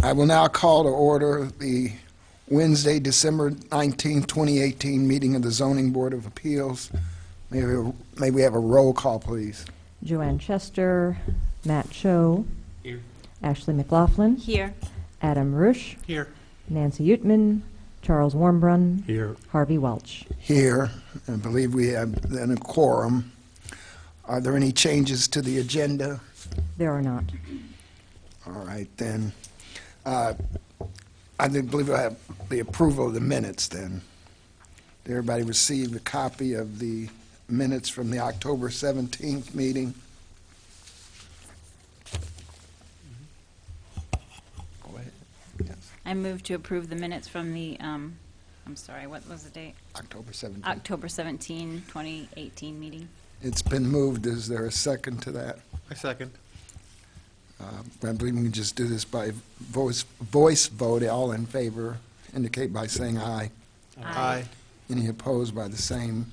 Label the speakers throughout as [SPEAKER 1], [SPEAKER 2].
[SPEAKER 1] I will now call to order the Wednesday, December 19, 2018 meeting of the Zoning Board of Appeals. May we have a roll call, please?
[SPEAKER 2] Joanne Chester, Matt Cho,
[SPEAKER 3] Here.
[SPEAKER 2] Ashley McLaughlin,
[SPEAKER 4] Here.
[SPEAKER 2] Adam Rush,
[SPEAKER 3] Here.
[SPEAKER 2] Nancy Utman, Charles Warmbrun,
[SPEAKER 3] Here.
[SPEAKER 2] Harvey Welch.
[SPEAKER 1] Here. I believe we have then a quorum. Are there any changes to the agenda?
[SPEAKER 2] There are not.
[SPEAKER 1] All right, then. I believe I have the approval of the minutes, then. Did everybody receive a copy of the minutes from the October 17th meeting? Go ahead. Yes,
[SPEAKER 4] I move to approve the minutes from the, I'm sorry, what was the date?
[SPEAKER 1] October 17th.
[SPEAKER 4] October 17, 2018 meeting.
[SPEAKER 1] It's been moved. Is there a second to that?
[SPEAKER 3] I second.
[SPEAKER 1] I believe we can just do this by voice vote. All in favor indicate by saying aye.
[SPEAKER 4] Aye.
[SPEAKER 1] Any opposed by the same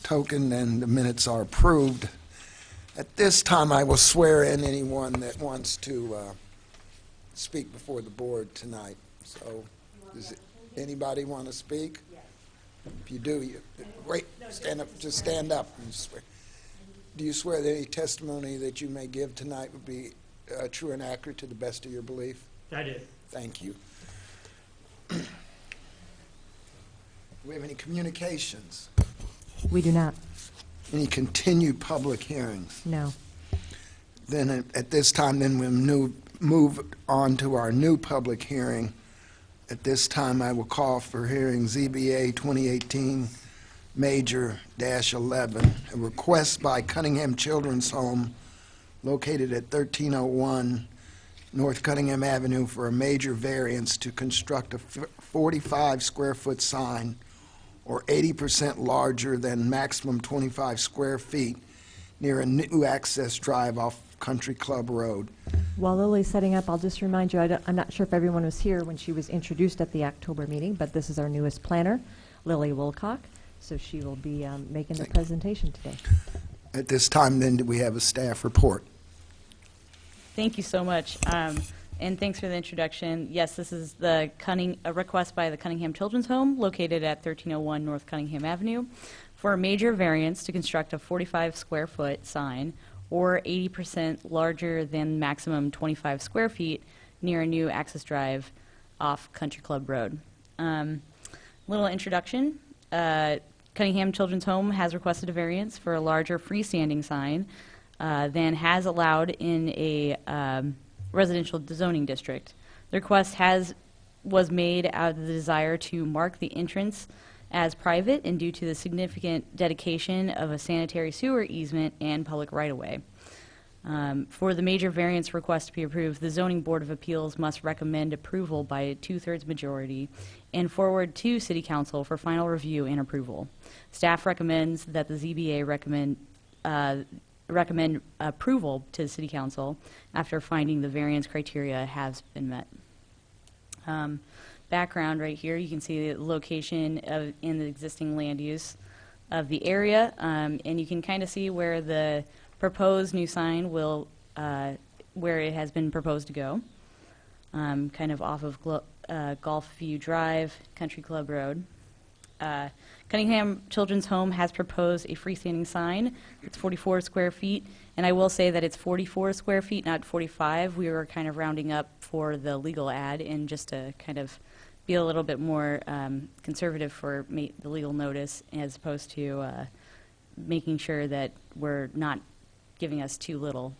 [SPEAKER 1] token, then the minutes are approved. At this time, I will swear in anyone that wants to speak before the board tonight. So, does anybody want to speak? If you do, wait, stand up, just stand up and swear. Do you swear that any testimony that you may give tonight would be true and accurate to the best of your belief?
[SPEAKER 3] I did.
[SPEAKER 1] Thank you. Do we have any communications?
[SPEAKER 2] We do not.
[SPEAKER 1] Any continued public hearings?
[SPEAKER 2] No.
[SPEAKER 1] Then at this time, then we'll move on to our new public hearing. At this time, I will call for hearing ZBA 2018 Major-11, a request by Cunningham Children's Home located at 1301 North Cunningham Avenue for a major variance to construct a 45-square-foot sign or 80% larger than maximum 25 square feet near a new access drive off Country Club Road.
[SPEAKER 2] While Lily's setting up, I'll just remind you, I'm not sure if everyone was here when she was introduced at the October meeting, but this is our newest planner, Lily Wilcock, so she will be making the presentation today.
[SPEAKER 1] At this time, then, do we have a staff report?
[SPEAKER 5] Thank you so much, and thanks for the introduction. Yes, this is a request by the Cunningham Children's Home located at 1301 North Cunningham Avenue for a major variance to construct a 45-square-foot sign or 80% larger than maximum 25 square feet near a new access drive off Country Club Road. Little introduction. Cunningham Children's Home has requested a variance for a larger freestanding sign than has allowed in a residential zoning district. The request was made out of the desire to mark the entrance as private and due to the significant dedication of a sanitary sewer easement and public right-of-way. For the major variance request to be approved, the Zoning Board of Appeals must recommend approval by a 2/3 majority and forward to City Council for final review and approval. Staff recommends that the ZBA recommend approval to the City Council after finding the variance criteria has been met. Background right here, you can see the location in the existing land use of the area, and you can kind of see where the proposed new sign will, where it has been proposed to go, kind of off of Golf View Drive, Country Club Road. Cunningham Children's Home has proposed a freestanding sign. It's 44 square feet, and I will say that it's 44 square feet, not 45. We were kind of rounding up for the legal ad and just to kind of be a little bit more conservative for the legal notice as opposed to making sure that we're not giving us too little.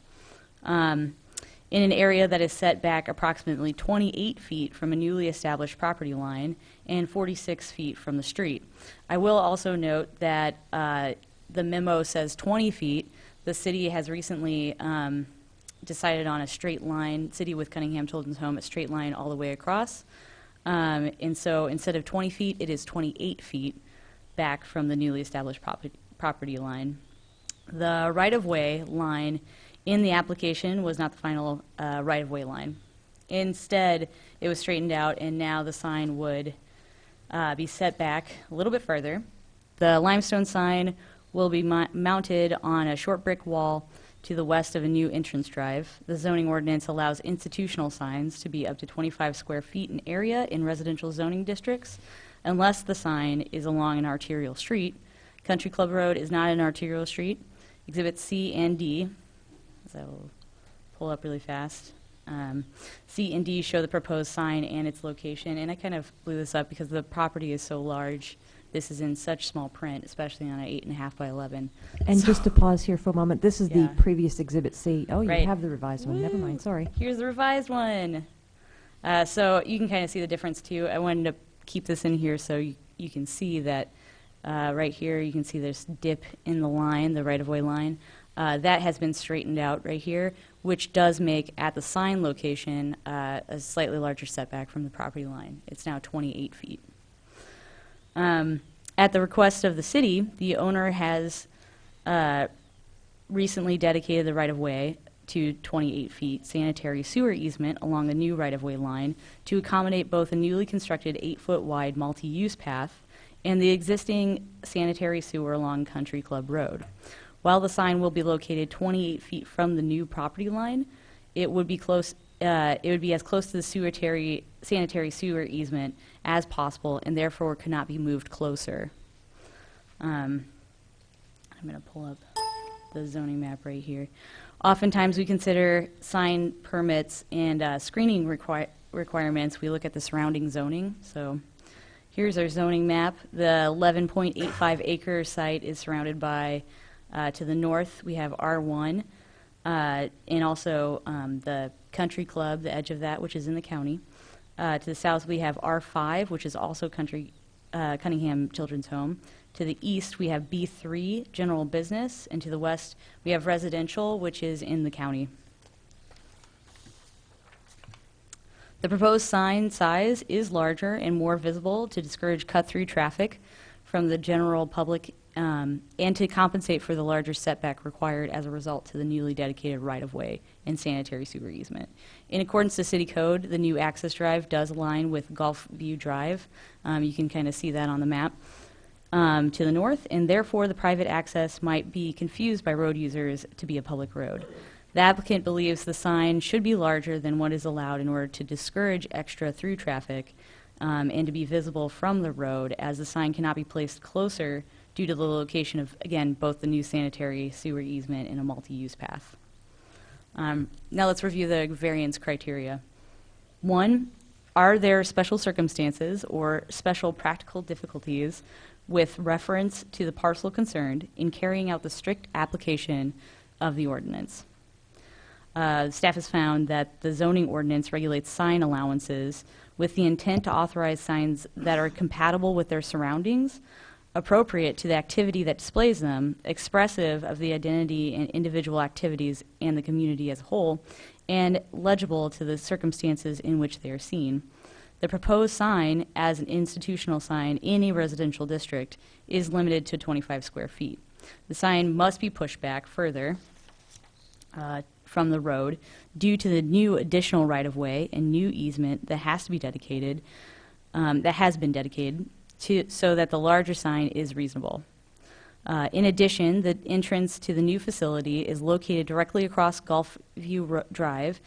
[SPEAKER 5] In an area that is set back approximately 28 feet from a newly established property line and 46 feet from the street. I will also note that the memo says 20 feet. The city has recently decided on a straight line, city with Cunningham Children's Home, a straight line all the way across. And so instead of 20 feet, it is 28 feet back from the newly established property line. The right-of-way line in the application was not the final right-of-way line. Instead, it was straightened out, and now the sign would be set back a little bit further. The limestone sign will be mounted on a short brick wall to the west of a new entrance drive. The zoning ordinance allows institutional signs to be up to 25 square feet in area in residential zoning districts, unless the sign is along an arterial street. Country Club Road is not an arterial street. Exhibits C and D, as I will pull up really fast. C and D show the proposed sign and its location, and I kind of blew this up because the property is so large. This is in such small print, especially on an 8.5 by 11.
[SPEAKER 2] And just to pause here for a moment, this is the
[SPEAKER 5] Yeah.
[SPEAKER 2] previous Exhibit C. Oh, you
[SPEAKER 5] Right.
[SPEAKER 2] have the revised one. Never mind, sorry.
[SPEAKER 5] Here's the revised one. So you can kind of see the difference too. I wanted to keep this in here so you can see that right here you can see there's dip in the line, the right-of-way line. That has been straightened out right here, which does make at the sign location a slightly larger setback from the property line. It's now 28 feet. At the request of the city, the owner has recently dedicated the right-of-way to 28 feet sanitary sewer easement along the new right-of-way line to accommodate both a newly constructed 8-foot wide multi-use path and the existing sanitary sewer along Country Club Road. While the sign will be located 28 feet from the new property line, it would be close. It would be as close to the sanitary sewer easement as possible, and therefore could not be moved closer. I'm going to pull up the zoning map right here. Oftentimes, we consider sign permits and screening requirements. We look at the surrounding zoning. So here's our zoning map. The 11.85 acre site is surrounded by, to the north, we have R1, and also the Country Club, the edge of that, which is in the county. To the south, we have R5, which is also Cunningham Children's Home. To the east, we have B3, general business, and to the west, we have residential, which is in the county. The proposed sign size is larger and more visible to discourage cut-through traffic from the general public and to compensate for the larger setback required as a result to the newly dedicated right-of-way and sanitary sewer easement. In accordance to City Code, the new access drive does align with Gulf View Drive. You can kind of see that on the map to the north, and therefore the private access might be confused by road users to be a public road. The applicant believes the sign should be larger than what is allowed in order to discourage extra through traffic and to be visible from the road, as the sign cannot be placed closer due to the location of, again, both the new sanitary sewer easement and a multi-use path. Now let's review the variance criteria. 1, are there special circumstances or special practical difficulties with reference to the parcel concerned in carrying out the strict application of the ordinance? Staff has found that the zoning ordinance regulates sign allowances with the intent to authorize signs that are compatible with their surroundings, appropriate to the activity that displays them, expressive of the identity and individual activities and the community as a whole, and legible to the circumstances in which they are seen. The proposed sign, as an institutional sign in a residential district, is limited to 25 square feet. The sign must be pushed back further from the road due to the new additional right-of-way and new easement that has to be dedicated, that has been dedicated, so that the larger sign is reasonable. In addition, the entrance to the new facility is located directly across Gulf View Drive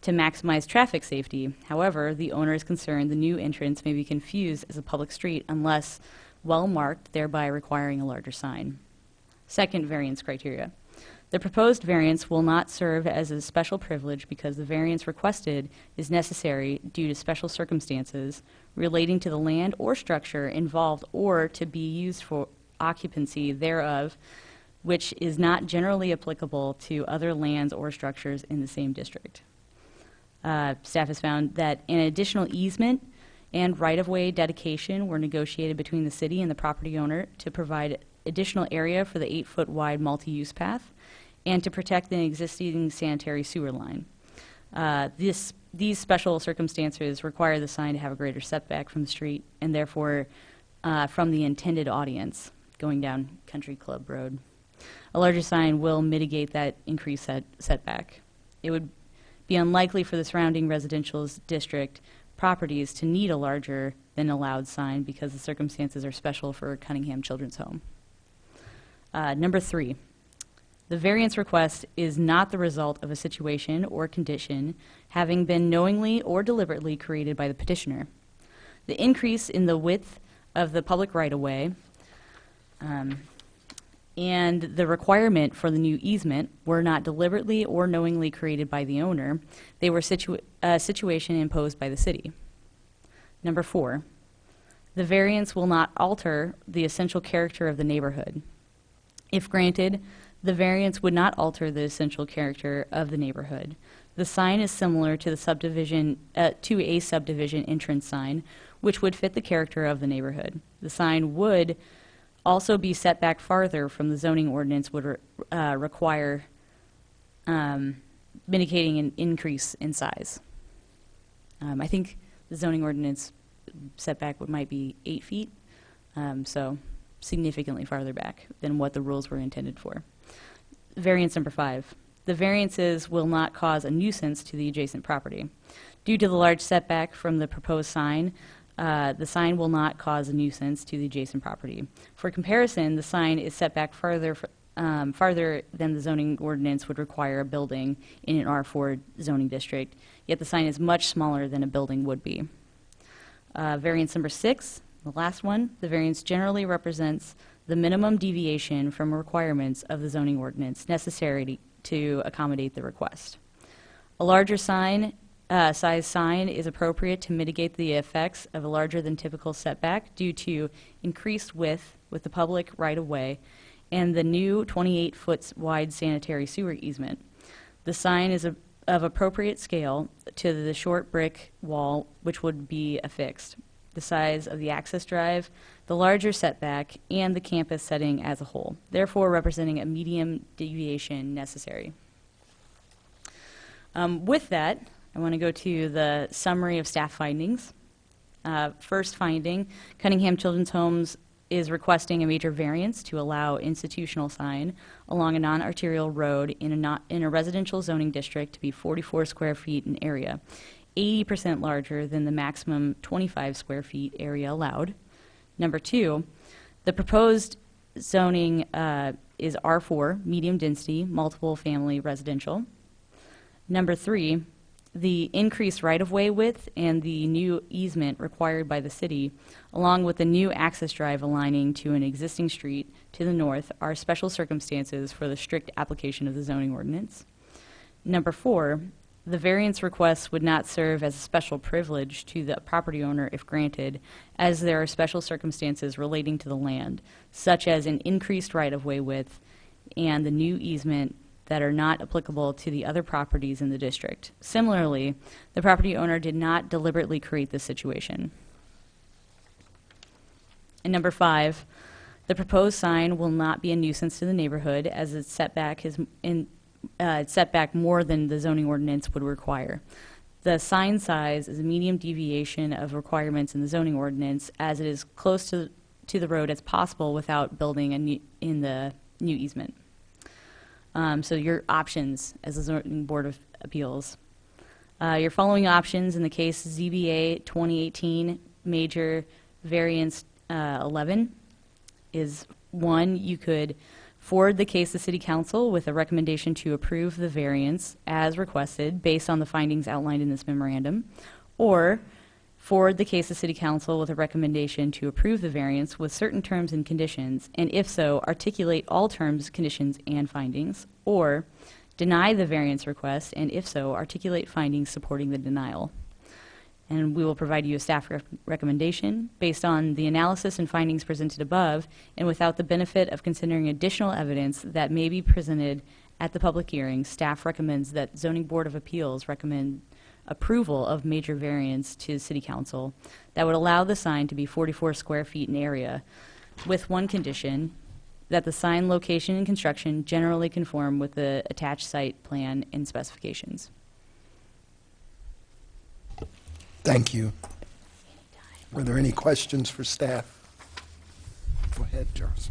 [SPEAKER 5] to maximize traffic safety. However, the owner is concerned the new entrance may be confused as a public street unless well marked, thereby requiring a larger sign. Second variance criteria. The proposed variance will not serve as a special privilege because the variance requested is necessary due to special circumstances relating to the land or structure involved or to be used for occupancy thereof, which is not generally applicable to other lands or structures in the same district. Staff has found that an additional easement and right-of-way dedication were negotiated between the city and the property owner to provide additional area for the 8-foot wide multi-use path and to protect the existing sanitary sewer line. These special circumstances require the sign to have a greater setback from the street and therefore from the intended audience going down Country Club Road. A larger sign will mitigate that increased setback. It would be unlikely for the surrounding residential district properties to need a larger than allowed sign because the circumstances are special for Cunningham Children's Home. Number 3. The variance request is not the result of a situation or condition having been knowingly or deliberately created by the petitioner. The increase in the width of the public right-of-way and the requirement for the new easement were not deliberately or knowingly created by the owner. They were a situation imposed by the city. Number 4, the variance will not alter the essential character of the neighborhood. If granted, the variance would not alter the essential character of the neighborhood. The sign is similar to a subdivision entrance sign, which would fit the character of the neighborhood. The sign would also be set back farther from the zoning ordinance, would require mitigating an increase in size. I think the zoning ordinance setback might be 8 feet, so significantly farther back than what the rules were intended for. Variance number 5. The variances will not cause a nuisance to the adjacent property. Due to the large setback from the proposed sign, the sign will not cause a nuisance to the adjacent property. For comparison, the sign is set back farther than the zoning ordinance would require a building in an R4 zoning district, yet the sign is much smaller than a building would be. Variance number 6, the last one, the variance generally represents the minimum deviation from requirements of the zoning ordinance necessary to accommodate the request. A larger size sign is appropriate to mitigate the effects of a larger than typical setback due to increased width with the public right-of-way and the new 28-foot wide sanitary sewer easement. The sign is of appropriate scale to the short brick wall which would be affixed, the size of the access drive, the larger setback, and the campus setting as a whole, therefore representing a medium deviation necessary. With that, I want to go to the summary of staff findings. First finding, Cunningham Children's Homes is requesting a major variance to allow institutional sign along a non-arterial road in a residential zoning district to be 44 square feet in area, 80% larger than the maximum 25 square feet area allowed. Number 2, the proposed zoning is R4, medium density, multiple family residential. Number 3, the increased right-of-way width and the new easement required by the city, along with the new access drive aligning to an existing street to the north, are special circumstances for the strict application of the zoning ordinance. Number 4, the variance request would not serve as a special privilege to the property owner if granted, as there are special circumstances relating to the land, such as an increased right-of-way width and the new easement that are not applicable to the other properties in the district. Similarly, the property owner did not deliberately create this situation. And number 5, the proposed sign will not be a nuisance to the neighborhood as its setback is set back more than the zoning ordinance would require. The sign size is a medium deviation of requirements in the zoning ordinance as it is close to the road as possible without building in the new easement. So your options as the Zoning Board of Appeals. Your following options in the case ZBA 2018 Major Variance 11 is 1, you could forward the case to City Council with a recommendation to approve the variance as requested based on the findings outlined in this memorandum, or forward the case to City Council with a recommendation to approve the variance with certain terms and conditions, and if so, articulate all terms, conditions, and findings, or deny the variance request, and if so, articulate findings supporting the denial. And we will provide you a staff recommendation based on the analysis and findings presented above, and without the benefit of considering additional evidence that may be presented at the public hearing. Staff recommends that Zoning Board of Appeals recommend approval of major variance to City Council that would allow the sign to be 44 square feet in area, with one condition, that the sign location and construction generally conform with the attached site plan and specifications.
[SPEAKER 1] Thank you. Are there any questions for staff? Go ahead, Charles.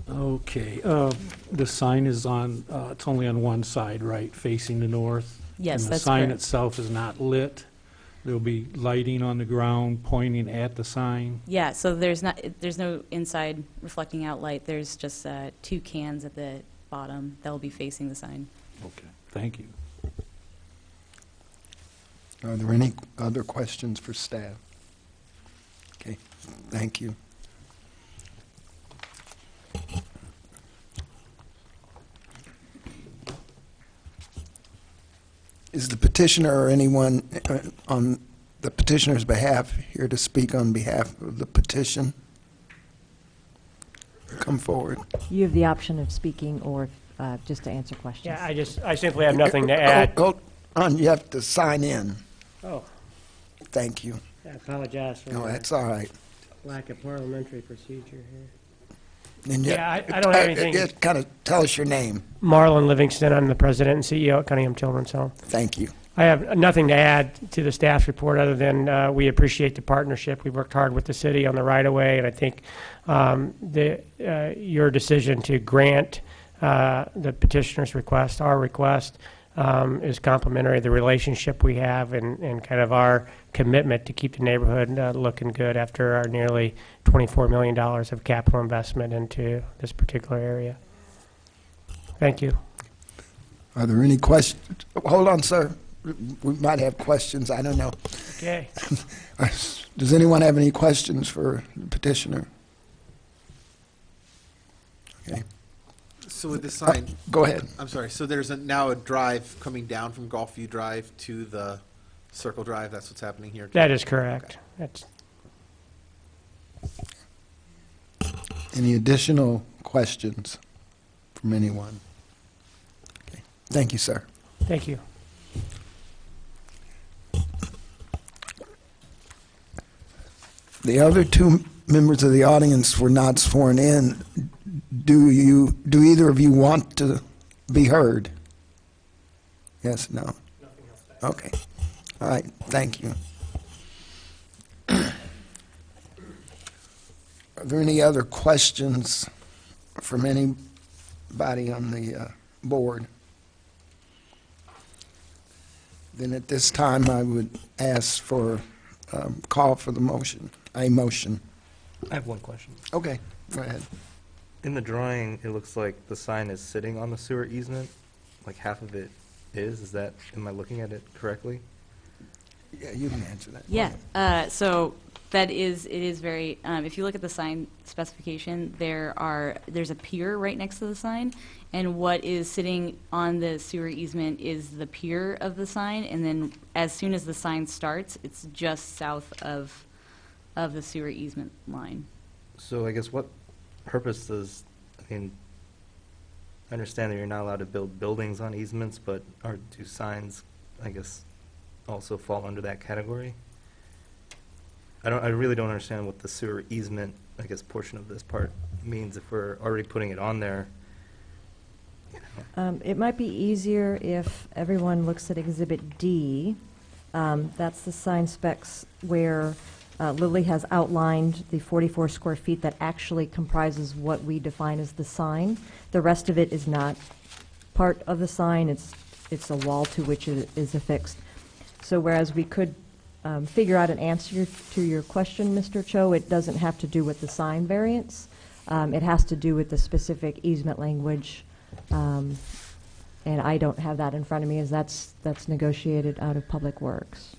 [SPEAKER 3] Okay, the sign is on, it's only on one side, right, facing the north?
[SPEAKER 5] Yes,
[SPEAKER 3] And the
[SPEAKER 5] that's
[SPEAKER 3] sign
[SPEAKER 5] correct.
[SPEAKER 3] itself is not lit. There'll be lighting on the ground pointing at the sign?
[SPEAKER 5] Yeah, so there's no inside reflecting out light. There's just 2 cans at the bottom that will be facing the sign.
[SPEAKER 3] Okay, thank you.
[SPEAKER 1] Are there any other questions for staff? Okay, thank you. Is the petitioner or anyone on the petitioner's behalf here to speak on behalf of the petition? Come forward.
[SPEAKER 2] You have the option of speaking or just to answer questions.
[SPEAKER 6] Yeah, I simply have nothing to add.
[SPEAKER 1] Hold on, you have to sign in.
[SPEAKER 6] Oh,
[SPEAKER 1] Thank you.
[SPEAKER 6] I apologize for
[SPEAKER 1] No,
[SPEAKER 6] the
[SPEAKER 1] that's all right.
[SPEAKER 6] lack of parliamentary procedure here.
[SPEAKER 1] And
[SPEAKER 6] Yeah, I don't have anything.
[SPEAKER 1] Just kind of tell us your name.
[SPEAKER 6] Marlon Livingston, I'm the president and CEO at Cunningham Children's Home.
[SPEAKER 1] Thank you.
[SPEAKER 6] I have nothing to add to the staff's report other than we appreciate the partnership. We worked hard with the city on the right-of-way, and I think your decision to grant the petitioner's request, our request, is complimentary of the relationship we have and kind of our commitment to keep the neighborhood looking good after our nearly $24 million of capital investment into this particular area. Thank you.
[SPEAKER 1] Are there any questions? Hold on, sir. We might have questions. I don't know.
[SPEAKER 6] Okay.
[SPEAKER 1] Does anyone have any questions for the petitioner? Okay,
[SPEAKER 7] So with the sign,
[SPEAKER 1] go ahead.
[SPEAKER 7] I'm sorry, so there's now a drive coming down from Gulfview Drive to the Circle Drive, that's what's happening here?
[SPEAKER 6] That is correct. That's
[SPEAKER 1] Any additional questions from anyone? Okay. Thank you, sir.
[SPEAKER 6] Thank you.
[SPEAKER 1] The other two members of the audience were not sworn in. Do either of you want to be heard? Yes, no? Okay. All right, thank you. Are there any other questions from anybody on the board? Then at this time, I would ask for call for the motion, a motion.
[SPEAKER 8] I have one question.
[SPEAKER 1] Okay, go ahead.
[SPEAKER 8] In the drawing, it looks like the sign is sitting on the sewer easement, like half of it is. Is that, am I looking at it correctly?
[SPEAKER 1] Yeah, you can answer that.
[SPEAKER 5] Yeah, so it is very, if you look at the sign specification, there's a pier right next to the sign, and what is sitting on the sewer easement is the pier of the sign, and then as soon as the sign starts, it's just south of the sewer easement line.
[SPEAKER 8] So I guess what purpose does, I mean, I understand that you're not allowed to build buildings on easements, but do signs, I guess, also fall under that category? I really don't understand what the sewer easement, I guess, portion of this part means if we're already putting it on there. You know.
[SPEAKER 2] It might be easier if everyone looks at Exhibit D. That's the sign specs where Lily has outlined the 44 square feet that actually comprises what we define as the sign. The rest of it is not part of the sign. It's a wall to which it is affixed. So whereas we could figure out an answer to your question, Mr. Cho, it doesn't have to do with the sign variance. It has to do with the specific easement language. And I don't have that in front of me, as that's negotiated out of Public Works.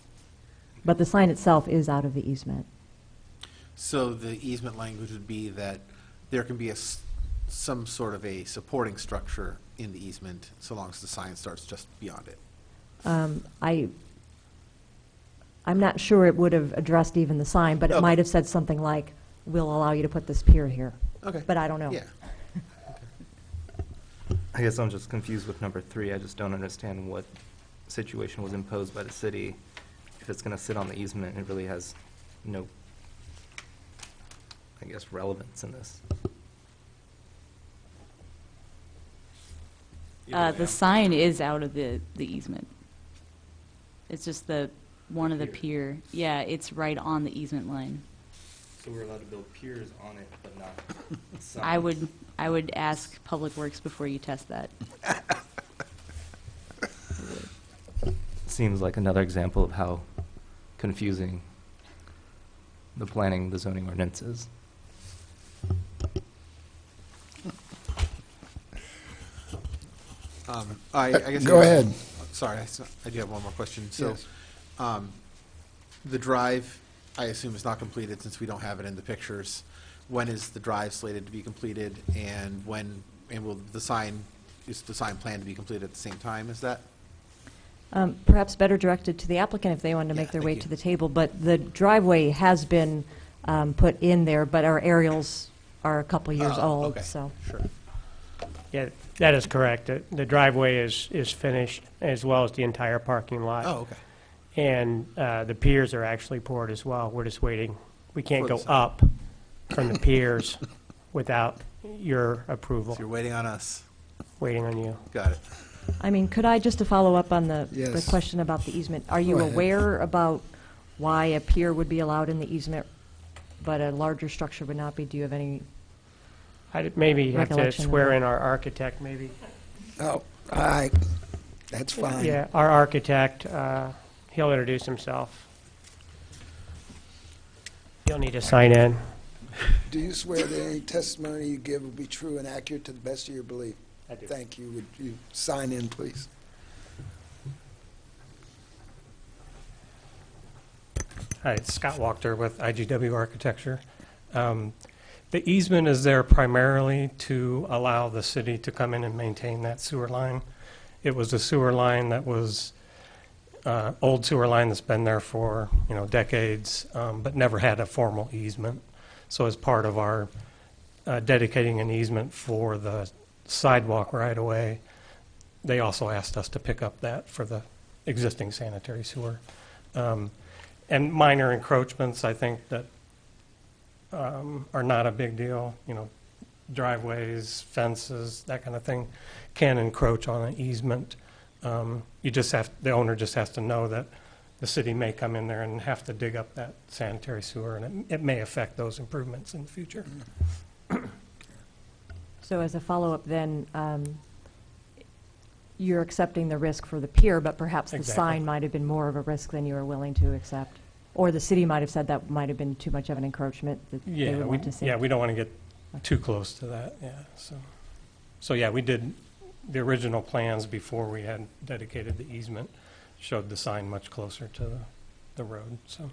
[SPEAKER 2] But the sign itself is out of the easement.
[SPEAKER 7] So the easement language would be that there can be some sort of a supporting structure in the easement, so long as the sign starts just beyond it.
[SPEAKER 2] I'm not sure it would have addressed even the sign, but it
[SPEAKER 7] Okay.
[SPEAKER 2] might have said something like, "We'll allow you to put this pier here."
[SPEAKER 7] Okay.
[SPEAKER 2] But I don't know.
[SPEAKER 7] Yeah.
[SPEAKER 8] I guess I'm just confused with number 3. I just don't understand what situation was imposed by the city. If it's going to sit on the easement, it really has no, I guess, relevance in this.
[SPEAKER 5] The sign is out of the easement. It's just one of the pier. Yeah, it's right on the easement line.
[SPEAKER 8] So we're allowed to build piers on it, but not signs?
[SPEAKER 5] I would ask Public Works before you test that.
[SPEAKER 8] Seems like another example of how confusing the planning, the zoning ordinances.
[SPEAKER 7] I guess.
[SPEAKER 1] Go ahead.
[SPEAKER 7] Sorry, I do have one more question. So,
[SPEAKER 1] Yes.
[SPEAKER 7] the drive, I assume, is not completed since we don't have it in the pictures. When is the drive slated to be completed, and will the sign, is the sign planned to be completed at the same time as that?
[SPEAKER 2] Perhaps better directed to the applicant if they wanted to make
[SPEAKER 7] Yeah,
[SPEAKER 2] their
[SPEAKER 7] thank
[SPEAKER 2] way
[SPEAKER 7] you.
[SPEAKER 2] to the table, but the driveway has been put in there, but our aerials are a couple years
[SPEAKER 7] Oh,
[SPEAKER 2] old,
[SPEAKER 7] okay.
[SPEAKER 2] so.
[SPEAKER 7] Sure.
[SPEAKER 6] Yeah, that is correct. The driveway is finished, as well as the entire parking lot.
[SPEAKER 7] Oh, okay.
[SPEAKER 6] And the piers are actually poured as well. We're just waiting. We can't
[SPEAKER 7] For the
[SPEAKER 6] go
[SPEAKER 7] sign.
[SPEAKER 6] up from the piers without your approval.
[SPEAKER 7] So you're waiting on us.
[SPEAKER 6] Waiting on you.
[SPEAKER 7] Got it.
[SPEAKER 2] I mean, could I, just to follow up on the
[SPEAKER 1] Yes.
[SPEAKER 2] question about the easement, are you
[SPEAKER 1] Go ahead.
[SPEAKER 2] aware about why a pier would be allowed in the easement, but a larger structure would not be? Do you have any?
[SPEAKER 6] I'd maybe have to
[SPEAKER 2] Recollection of
[SPEAKER 6] swear
[SPEAKER 2] that.
[SPEAKER 6] in our architect, maybe.
[SPEAKER 1] Oh, all right, that's fine.
[SPEAKER 6] Yeah, our architect, he'll introduce himself. He'll need to sign in.
[SPEAKER 1] Do you swear that any testimony you give will be true and accurate to the best of your belief?
[SPEAKER 6] I do.
[SPEAKER 1] Thank you. Would you sign in, please?
[SPEAKER 9] Hi, it's Scott Wachter with IGW Architecture. The easement is there primarily to allow the city to come in and maintain that sewer line. It was a sewer line that was, old sewer line that's been there for, decades, but never had a formal easement. So as part of our dedicating an easement for the sidewalk right away, they also asked us to pick up that for the existing sanitary sewer. And minor encroachments, I think that are not a big deal. Driveways, fences, that kind of thing can encroach on an easement. The owner just has to know that the city may come in there and have to dig up that sanitary sewer, and it may affect those improvements in the future.
[SPEAKER 2] So as a follow-up then, you're accepting the risk for the pier, but perhaps the
[SPEAKER 9] Exactly.
[SPEAKER 2] sign might have been more of a risk than you were willing to accept? Or the city might have said that might have been too much of an encroachment that they
[SPEAKER 9] Yeah,
[SPEAKER 2] would
[SPEAKER 9] we,
[SPEAKER 2] want to see?
[SPEAKER 9] yeah, we don't want to get too close to that, yeah, so yeah, we did, the original plans before we had dedicated the easement showed the sign much closer to the road, so.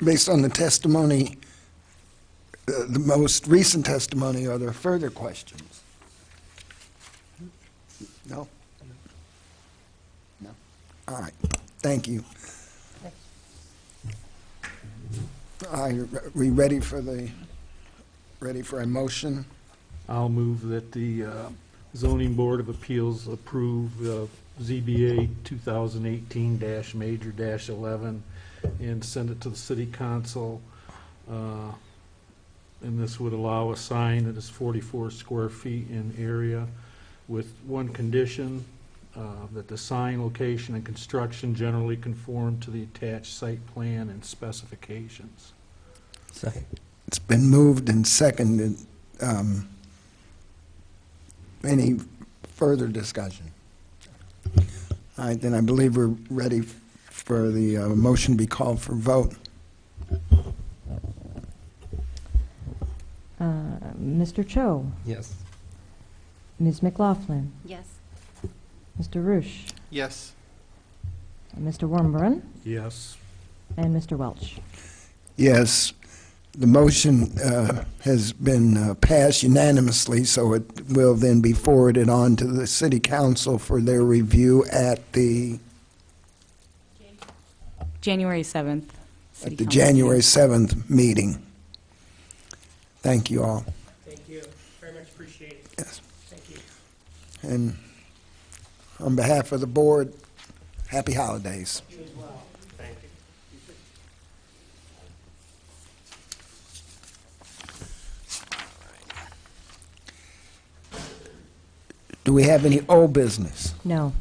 [SPEAKER 1] Based on the testimony, the most recent testimony, are there further questions? No? No? All right, thank you. Are we ready for a motion?
[SPEAKER 3] I'll move that the zoning board of appeals approve ZBA 2018-major-11 and send it to the city council. And this would allow a sign that is 44 square feet in area with one condition, that the sign location and construction generally conform to the attached site plan and specifications.
[SPEAKER 8] Second.
[SPEAKER 1] It's been moved and seconded. Any further discussion? All right, then I believe we're ready for the motion to be called for vote.
[SPEAKER 2] Mr. Cho,
[SPEAKER 8] Yes.
[SPEAKER 2] Ms. McLaughlin,
[SPEAKER 4] Yes.
[SPEAKER 2] Mr. Roosh,
[SPEAKER 7] Yes.
[SPEAKER 2] Mr. Warmbrun,
[SPEAKER 3] Yes.
[SPEAKER 2] and Mr. Welch.
[SPEAKER 1] Yes, the motion has been passed unanimously, so it will then be forwarded on to the city council for their review at the
[SPEAKER 5] January 7th. City
[SPEAKER 1] at the
[SPEAKER 5] Council
[SPEAKER 1] January
[SPEAKER 5] meeting.
[SPEAKER 1] 7th meeting. Thank you all.
[SPEAKER 6] Thank you. Very much appreciate it.
[SPEAKER 1] Yes.
[SPEAKER 6] Thank you.
[SPEAKER 1] And on behalf of the board, happy holidays.
[SPEAKER 6] You as well. Thank you.
[SPEAKER 1] Do we have any old business?
[SPEAKER 2] No,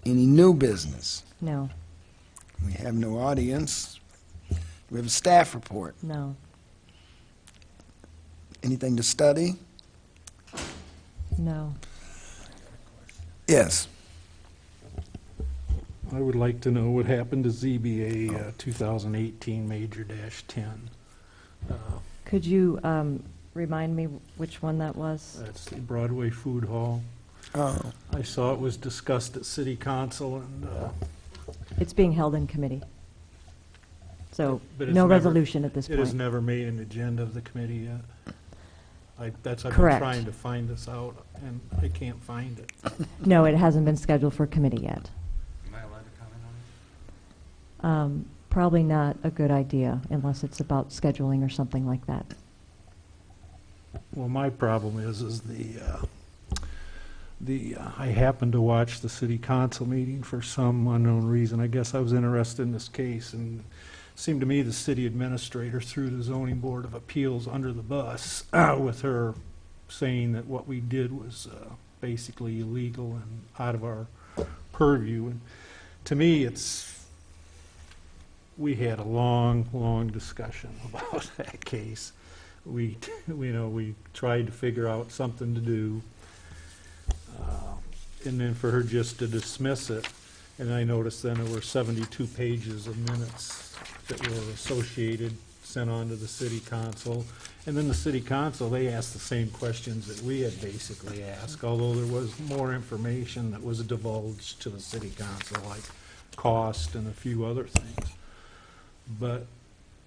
[SPEAKER 1] Any new business?
[SPEAKER 2] no,
[SPEAKER 1] We have no audience. We have a staff report.
[SPEAKER 2] no,
[SPEAKER 1] Anything to study?
[SPEAKER 2] no.
[SPEAKER 1] Yes.
[SPEAKER 3] I would like to know what happened to ZBA 2018 Major Dash 10.
[SPEAKER 2] Could you remind me which one that was?
[SPEAKER 3] That's the Broadway Food Hall.
[SPEAKER 1] Oh,
[SPEAKER 3] I saw it was discussed at City Council, and
[SPEAKER 2] It's being held in committee. So,
[SPEAKER 3] But it's
[SPEAKER 2] no
[SPEAKER 3] never-
[SPEAKER 2] resolution at this
[SPEAKER 3] it has
[SPEAKER 2] point.
[SPEAKER 3] never made an agenda of the committee yet. I've been
[SPEAKER 2] Correct.
[SPEAKER 3] trying to find this out, and I can't find it.
[SPEAKER 2] No, it hasn't been scheduled for committee yet.
[SPEAKER 8] Am I allowed to comment on it?
[SPEAKER 2] Probably not a good idea unless it's about scheduling or something like that.
[SPEAKER 3] Well, my problem is I happened to watch the city council meeting for some unknown reason. I guess I was interested in this case, and it seemed to me the city administrator threw the zoning board of appeals under the bus with her saying that what we did was basically illegal and out of our purview. And to me, we had a long, long discussion about that case. We tried to figure out something to do, and then for her just to dismiss it. And I noticed then there were 72 pages of minutes that were associated, sent on to the city council. And then the city council, they asked the same questions that we had basically asked, although there was more information that was divulged to the city council, like cost and a few other things. But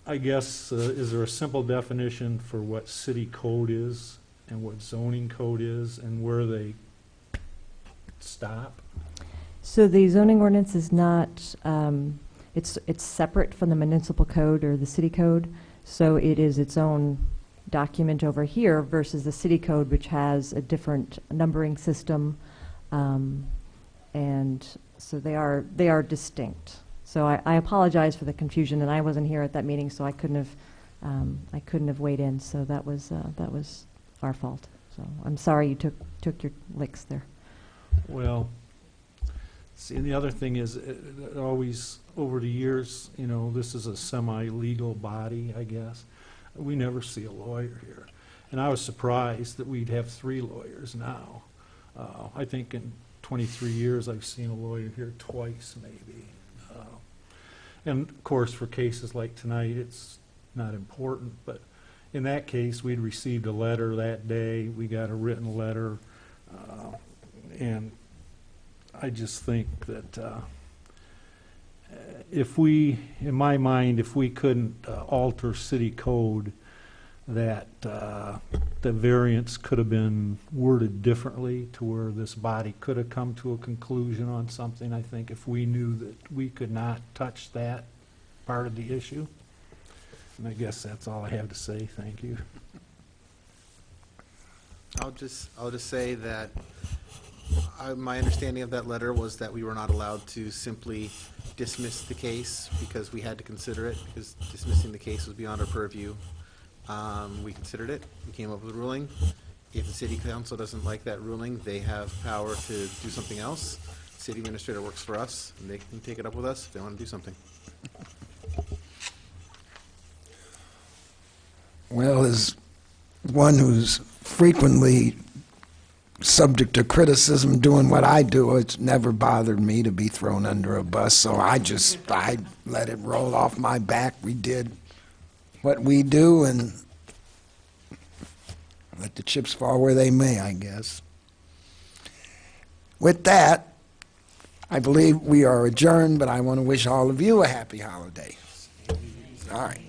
[SPEAKER 3] I guess, is there a simple definition for what city code is and what zoning code is and where they stop?
[SPEAKER 2] So the zoning ordinance is not, it's separate from the municipal code or the city code. So it is its own document over here versus the city code, which has a different numbering system. And so they are distinct. So I apologize for the confusion, and I wasn't here at that meeting, so I couldn't have weighed in. So that was our fault. So I'm sorry you took your licks there.
[SPEAKER 3] Well, see, and the other thing is, it always, over the years, this is a semi-legal body, I guess. We never see a lawyer here. And I was surprised that we'd have 3 lawyers now. I think in 23 years, I've seen a lawyer here twice, maybe. And of course, for cases like tonight, it's not important, but in that case, we'd received a letter that day. We got a written letter. And I just think that in my mind, if we couldn't alter city code, that the variance could have been worded differently to where this body could have come to a conclusion on something. I think if we knew that we could not touch that part of the issue. And I guess that's all I have to say. Thank you.
[SPEAKER 7] I'll just say that my understanding of that letter was that we were not allowed to simply dismiss the case because we had to consider it, because dismissing the case was beyond our purview. We considered it, we came up with a ruling. If the city council doesn't like that ruling, they have power to do something else. City administrator works for us, and they can take it up with us if they want to do something.
[SPEAKER 1] well, as one who's frequently subject to criticism doing what I do, it's never bothered me to be thrown under a bus, so I let it roll off my back. We did what we do and let the chips fall where they may, I guess. With that, I believe we are adjourned, but I want to wish all of you a happy holiday. All right.